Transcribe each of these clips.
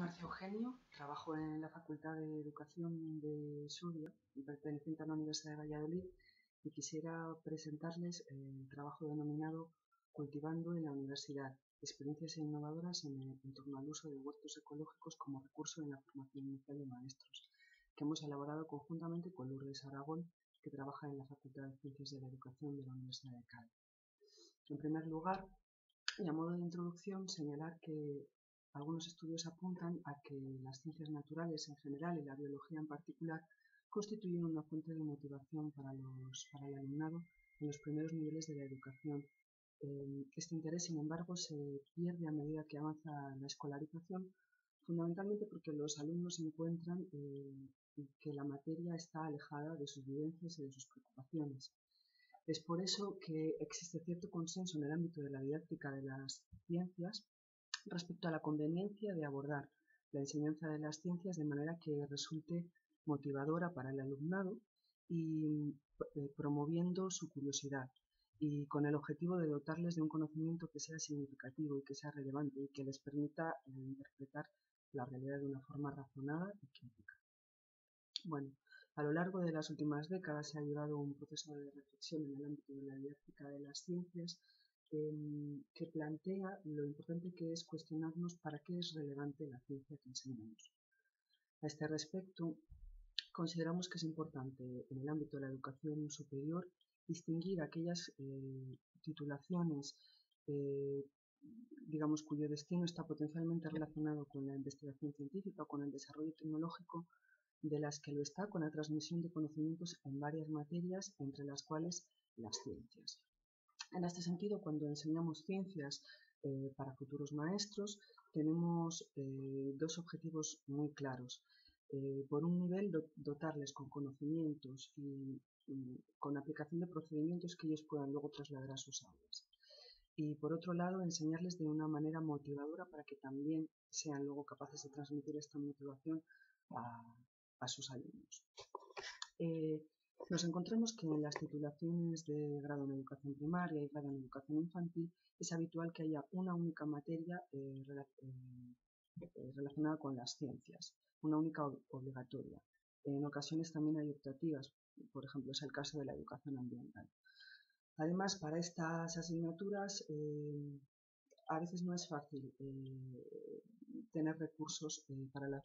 Marcia Eugenio, trabajo en la Facultad de Educación de Soria, perteneciente a la Universidad de Valladolid, y quisiera presentarles el trabajo denominado Cultivando en la Universidad, experiencias innovadoras en torno al uso de huertos ecológicos como recurso en la formación inicial de maestros, que hemos elaborado conjuntamente con Lourdes Aragón, que trabaja en la Facultad de Ciencias de la Educación de la Universidad de Cádiz. En primer lugar, y a modo de introducción, señalar que algunos estudios apuntan a que las ciencias naturales en general y la biología en particular constituyen una fuente de motivación para el alumnado en los primeros niveles de la educación. Este interés, sin embargo, se pierde a medida que avanza la escolarización, fundamentalmente porque los alumnos encuentran que la materia está alejada de sus vivencias y de sus preocupaciones. Es por eso que existe cierto consenso en el ámbito de la didáctica de las ciencias respecto a la conveniencia de abordar la enseñanza de las ciencias de manera que resulte motivadora para el alumnado y promoviendo su curiosidad y con el objetivo de dotarles de un conocimiento que sea significativo y que sea relevante y que les permita interpretar la realidad de una forma razonada y crítica. Bueno, a lo largo de las últimas décadas se ha llevado un proceso de reflexión en el ámbito de la didáctica de las ciencias que plantea lo importante que es cuestionarnos para qué es relevante la ciencia que enseñamos. A este respecto, consideramos que es importante en el ámbito de la educación superior distinguir aquellas titulaciones digamos, cuyo destino está potencialmente relacionado con la investigación científica o con el desarrollo tecnológico, de las que lo está con la transmisión de conocimientos en varias materias, entre las cuales las ciencias. En este sentido, cuando enseñamos ciencias para futuros maestros, tenemos dos objetivos muy claros. Por un nivel, dotarles con conocimientos y con aplicación de procedimientos que ellos puedan luego trasladar a sus aulas. Y por otro lado, enseñarles de una manera motivadora para que también sean luego capaces de transmitir esta motivación a sus alumnos. Nos encontramos que en las titulaciones de grado en educación primaria y grado en educación infantil es habitual que haya una única materia relacionada con las ciencias, una única obligatoria. En ocasiones también hay optativas, por ejemplo, es el caso de la educación ambiental. Además, para estas asignaturas a veces no es fácil tener recursos para la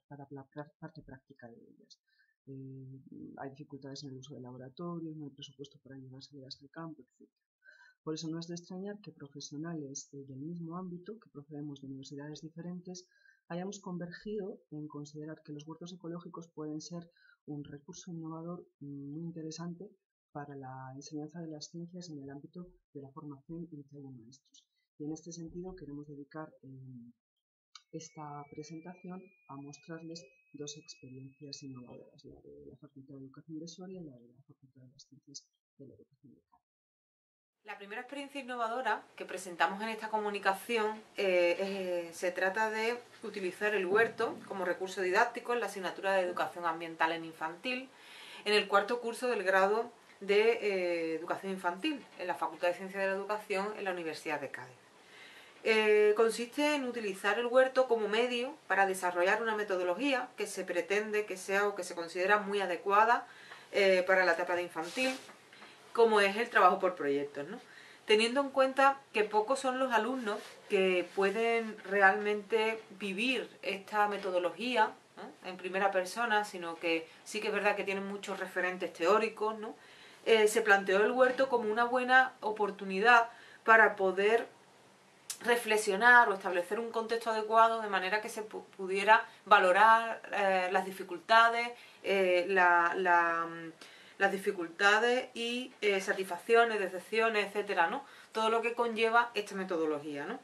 parte práctica de ellas. Hay dificultades en el uso de laboratorios, no hay presupuesto para llevárselas al campo, etc. Por eso no es de extrañar que profesionales del mismo ámbito, que procedemos de universidades diferentes, hayamos convergido en considerar que los huertos ecológicos pueden ser un recurso innovador muy interesante para la enseñanza de las ciencias en el ámbito de la formación inicial de maestros. Y en este sentido queremos dedicar esta presentación a mostrarles dos experiencias innovadoras, la de la Facultad de Educación de Soria y la de la Facultad de las Ciencias de la Educación de Cádiz. La primera experiencia innovadora que presentamos en esta comunicación se trata de utilizar el huerto como recurso didáctico en la asignatura de Educación Ambiental en Infantil, en el cuarto curso del grado de Educación Infantil, en la Facultad de Ciencias de la Educación en la Universidad de Cádiz. Consiste en utilizar el huerto como medio para desarrollar una metodología que se pretende que sea o que se considera muy adecuada para la etapa de infantil, como es el trabajo por proyectos, ¿no? Teniendo en cuenta que pocos son los alumnos que pueden realmente vivir esta metodología, ¿no?, en primera persona, sino que sí que es verdad que tienen muchos referentes teóricos, ¿no? Se planteó el huerto como una buena oportunidad para poder reflexionar o establecer un contexto adecuado de manera que se pudiera valorar las dificultades, las dificultades y satisfacciones, decepciones, etcétera, ¿no? Todo lo que conlleva esta metodología, ¿no?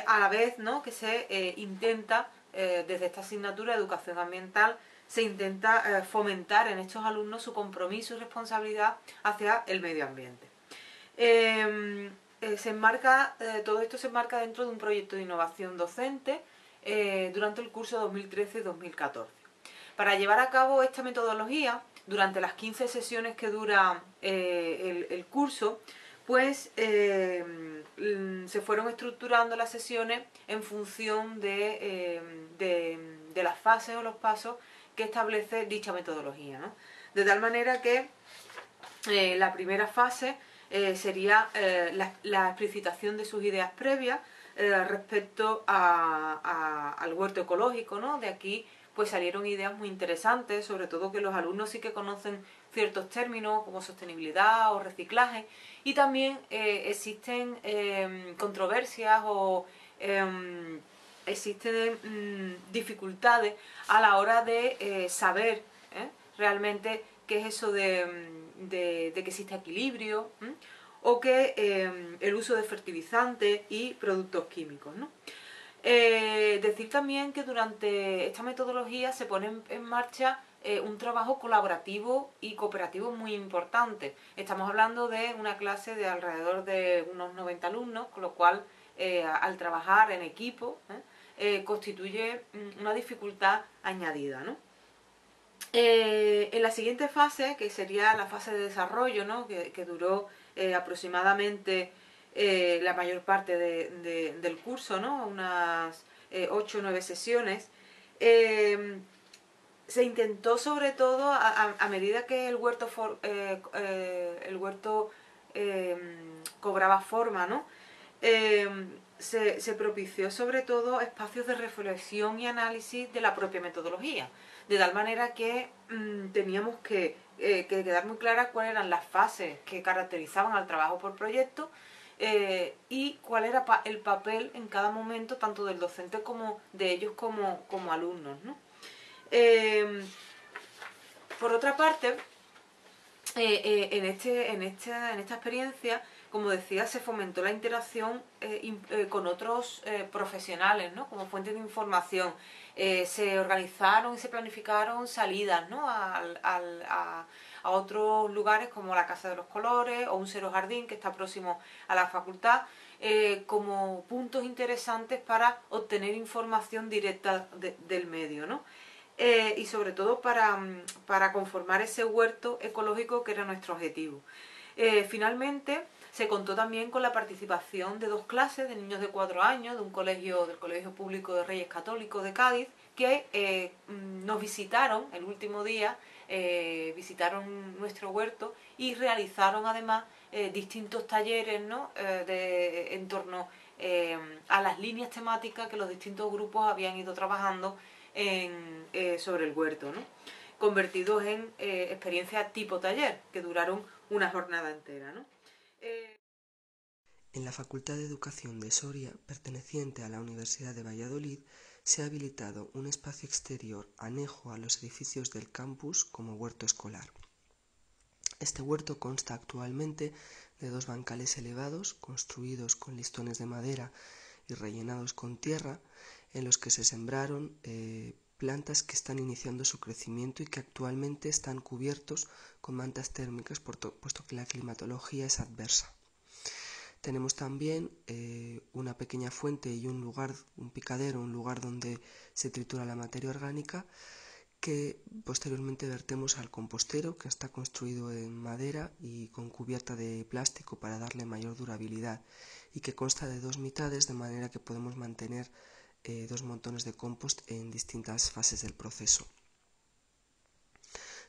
A la vez, ¿no?, que se intenta, desde esta asignatura de educación ambiental, se intenta fomentar en estos alumnos su compromiso y responsabilidad hacia el medio ambiente. Todo esto se enmarca dentro de un proyecto de innovación docente durante el curso 2013 y 2014. Para llevar a cabo esta metodología, durante las 15 sesiones que dura el curso, pues se fueron estructurando las sesiones en función de las fases o los pasos que establece dicha metodología, ¿no? De tal manera que la primera fase sería la explicitación de sus ideas previas respecto al huerto ecológico, ¿no? De aquí pues salieron ideas muy interesantes, sobre todo que los alumnos sí que conocen ciertos términos como sostenibilidad o reciclaje, y también existen controversias o existen dificultades a la hora de saber realmente qué es eso de que existe equilibrio, o que el uso de fertilizantes y productos químicos, ¿no? Decir también que durante esta metodología se pone en marcha un trabajo colaborativo y cooperativo muy importante. Estamos hablando de una clase de alrededor de unos 90 alumnos, con lo cual al trabajar en equipo constituye una dificultad añadida, ¿no? En la siguiente fase, que sería la fase de desarrollo, ¿no? que duró aproximadamente la mayor parte del curso, ¿no? Unas 8 o 9 sesiones, se intentó sobre todo, a medida que el huerto cobraba forma, ¿no? Se propició sobre todo espacios de reflexión y análisis de la propia metodología, de tal manera que teníamos que quedar muy claras cuáles eran las fases que caracterizaban al trabajo por proyecto y cuál era el papel en cada momento tanto del docente como de ellos como alumnos, ¿no? Por otra parte, en esta experiencia, como decía, se fomentó la interacción con otros profesionales, ¿no? Como fuentes de información. Se organizaron y se planificaron salidas, ¿no? a otros lugares como la Casa de los Colores o un Cero Jardín que está próximo a la facultad, como puntos interesantes para obtener información directa del medio, ¿no? Y sobre todo para conformar ese huerto ecológico que era nuestro objetivo. Finalmente se contó también con la participación de 2 clases de niños de 4 años del Colegio Público de Reyes Católicos de Cádiz, que nos visitaron el último día, visitaron nuestro huerto y realizaron además distintos talleres, ¿no? En torno a las líneas temáticas que los distintos grupos habían ido trabajando sobre el huerto, ¿no? Convertidos en experiencias tipo taller, que duraron una jornada entera, ¿no? En la Facultad de Educación de Soria, perteneciente a la Universidad de Valladolid, se ha habilitado un espacio exterior anejo a los edificios del campus como huerto escolar. Este huerto consta actualmente de 2 bancales elevados, construidos con listones de madera y rellenados con tierra, en los que se sembraron plantas que están iniciando su crecimiento y que actualmente están cubiertos con mantas térmicas puesto que la climatología es adversa. Tenemos también una pequeña fuente y un picadero, un lugar donde se tritura la materia orgánica, que posteriormente vertemos al compostero, que está construido en madera y con cubierta de plástico para darle mayor durabilidad, y que consta de 2 mitades, de manera que podemos mantener 2 montones de compost en distintas fases del proceso.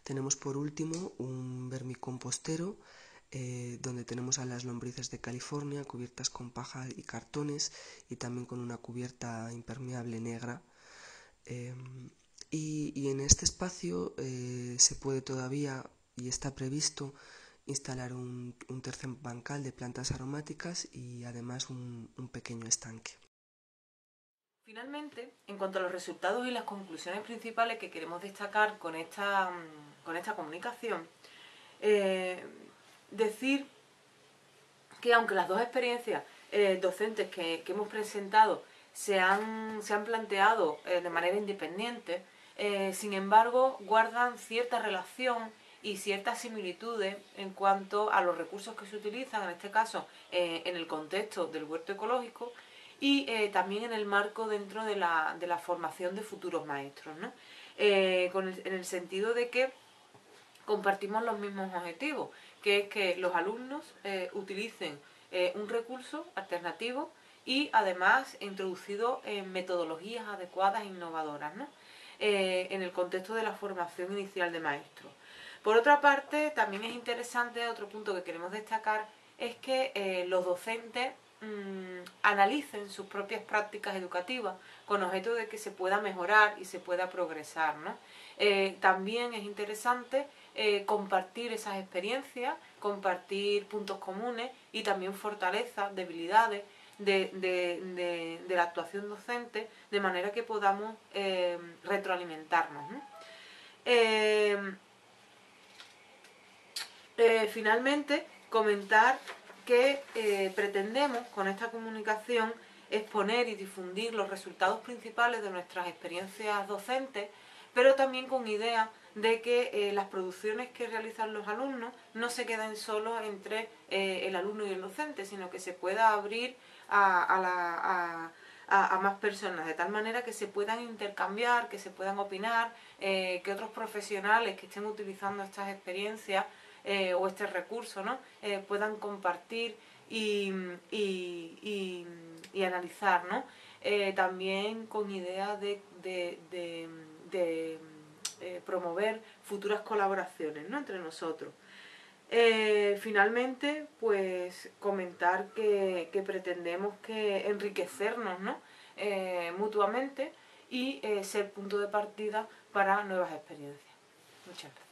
Tenemos por último un vermicompostero donde tenemos a las lombrices de California cubiertas con paja y cartones y también con una cubierta impermeable negra. Y en este espacio se puede todavía, y está previsto, instalar un tercer bancal de plantas aromáticas y además un pequeño estanque. Finalmente, en cuanto a los resultados y las conclusiones principales que queremos destacar con esta comunicación, decir que aunque las 2 experiencias docentes que hemos presentado se han planteado de manera independiente, sin embargo guardan cierta relación y ciertas similitudes en cuanto a los recursos que se utilizan, en este caso en el contexto del huerto ecológico y también en el marco dentro de la formación de futuros maestros, ¿no? En el sentido de que compartimos los mismos objetivos, que es que los alumnos utilicen un recurso alternativo y además introducido en metodologías adecuadas e innovadoras, ¿no? En el contexto de la formación inicial de maestros. Por otra parte, también es interesante, otro punto que queremos destacar, es que los docentes analicen sus propias prácticas educativas con objeto de que se pueda mejorar y se pueda progresar, ¿no? También es interesante compartir esas experiencias, compartir puntos comunes y también fortalezas, debilidades de la actuación docente, de manera que podamos retroalimentarnos, ¿no? Finalmente, comentar que pretendemos con esta comunicación exponer y difundir los resultados principales de nuestras experiencias docentes, pero también con idea de que las producciones que realizan los alumnos no se queden solo entre el alumno y el docente, sino que se pueda abrir a más personas, de tal manera que se puedan intercambiar, que se puedan opinar, que otros profesionales que estén utilizando estas experiencias o este recurso, ¿no? Puedan compartir y analizar, ¿no? También con idea de promover futuras colaboraciones, ¿no? Entre nosotros. Finalmente, pues comentar que pretendemos que enriquecernos, ¿no? Mutuamente y ser punto de partida para nuevas experiencias. Muchas gracias.